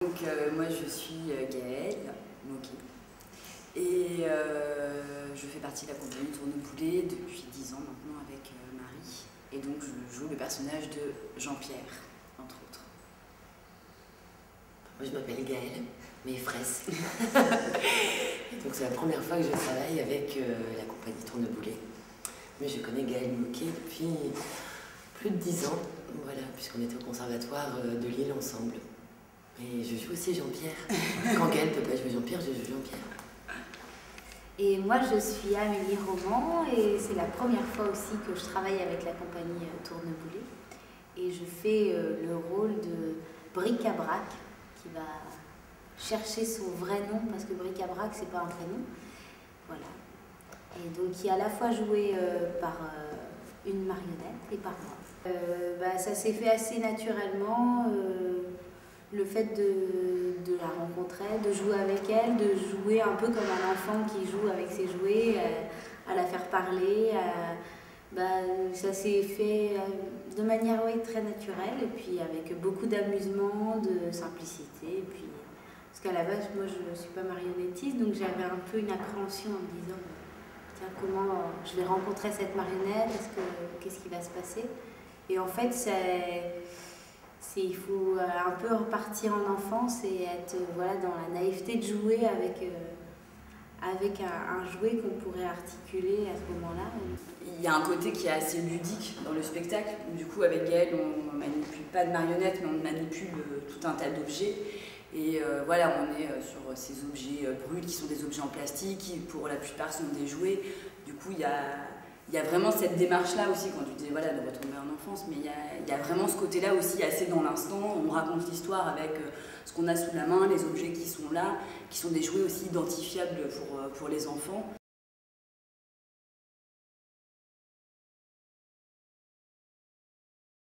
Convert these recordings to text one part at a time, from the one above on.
Moi je suis Gaëlle Moquet et je fais partie de la compagnie Tourneboulet depuis 10 ans maintenant avec Marie, et donc je joue le personnage de Jean-Pierre, entre autres. Moi je m'appelle Gaëlle, mais fraise. Donc c'est la première fois que je travaille avec la compagnie Tourneboulet. Mais je connais Gaëlle Moquet depuis plus de 10 ans, voilà, puisqu'on était au conservatoire de Lille ensemble. Et je joue aussi Jean-Pierre. Quand Gaëlle ne peut pas jouer Jean-Pierre, je joue Jean-Pierre. Et moi je suis Amélie Roman et c'est la première fois aussi que je travaille avec la compagnie Tourneboulet. Et je fais le rôle de Bric-à-Brac qui va chercher son vrai nom, parce que Bric-à-Brac c'est pas un prénom. Voilà. Et donc qui est à la fois joué par une marionnette et par moi. Ça s'est fait assez naturellement. Le fait de la rencontrer, de jouer avec elle, de jouer un peu comme un enfant qui joue avec ses jouets, à la faire parler, ça s'est fait de manière très naturelle, et puis avec beaucoup d'amusement, de simplicité. Et puis, parce qu'à la base, moi je ne suis pas marionnettiste, donc j'avais un peu une appréhension en me disant tiens, comment je vais rencontrer cette marionnette, qu'est-ce qui va se passer? Et en fait, il faut un peu repartir en enfance et être dans la naïveté de jouer avec un jouet qu'on pourrait articuler à ce moment-là. Il y a un côté qui est assez ludique dans le spectacle. Du coup, avec Gaëlle, on ne manipule pas de marionnettes, mais on manipule tout un tas d'objets. Et on est sur ces objets bruts qui sont des objets en plastique, qui pour la plupart sont des jouets. Du coup, il y a vraiment cette démarche-là aussi, quand tu disais de retomber en enfance, mais il y a vraiment ce côté-là aussi assez dans l'instant. On raconte l'histoire avec ce qu'on a sous la main, les objets qui sont là, qui sont des jouets aussi identifiables pour les enfants.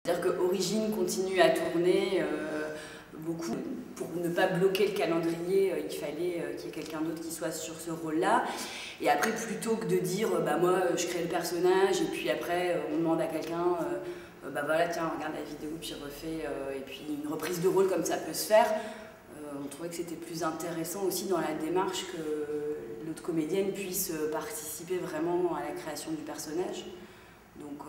C'est-à-dire qu'Origine continue à tourner beaucoup. Pour ne pas bloquer le calendrier, il fallait qu'il y ait quelqu'un d'autre qui soit sur ce rôle-là. Et après, plutôt que de dire moi je crée le personnage et puis après on demande à quelqu'un tiens, regarde la vidéo puis refais et puis une reprise de rôle comme ça peut se faire, on trouvait que c'était plus intéressant aussi dans la démarche que l'autre comédienne puisse participer vraiment à la création du personnage. Donc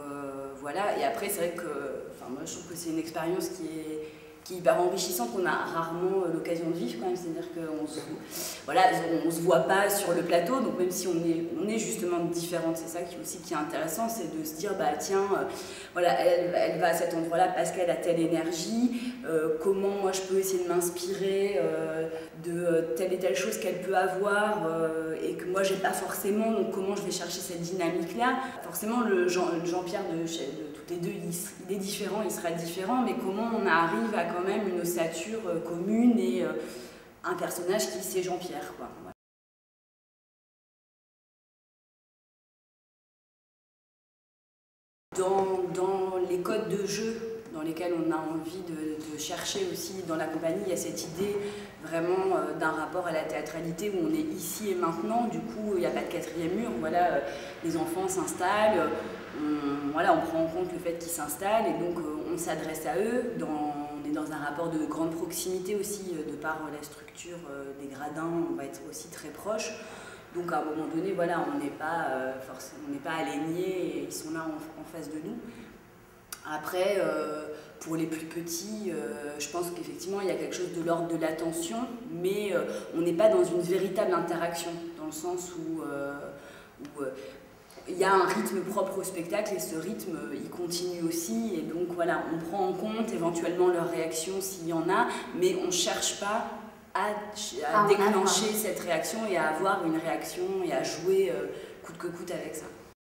voilà, et après c'est vrai que moi je trouve que c'est une expérience qui est hyper enrichissant, qu'on a rarement l'occasion de vivre quand même, c'est-à-dire qu'on se voit pas sur le plateau, donc même si on est justement différentes, c'est ça qui est intéressant, c'est de se dire tiens, elle va à cet endroit-là parce qu'elle a telle énergie, comment moi je peux essayer de m'inspirer de telle et telle chose qu'elle peut avoir et que moi j'ai pas forcément, donc comment je vais chercher cette dynamique-là. Forcément le Jean-Pierre de toutes les deux, il est différent, il sera différent, mais comment on arrive à quand même une ossature commune et un personnage qui c'est Jean-Pierre, quoi. Dans les codes de jeu dans lesquels on a envie de chercher aussi dans la compagnie, il y a cette idée vraiment d'un rapport à la théâtralité où on est ici et maintenant, du coup il n'y a pas de quatrième mur, les enfants s'installent, on prend en compte le fait qu'ils s'installent et donc on s'adresse à eux, on est dans un rapport de grande proximité aussi, de par la structure des gradins, on va être aussi très proche. Donc à un moment donné, on n'est pas alignés et ils sont là en face de nous. Après, pour les plus petits, je pense qu'effectivement il y a quelque chose de l'ordre de l'attention, mais on n'est pas dans une véritable interaction, dans le sens où il y a un rythme propre au spectacle et ce rythme il continue aussi, et donc on prend en compte éventuellement leurs réactions s'il y en a, mais on ne cherche pas à déclencher cette réaction et à avoir une réaction et à jouer coûte que coûte avec ça.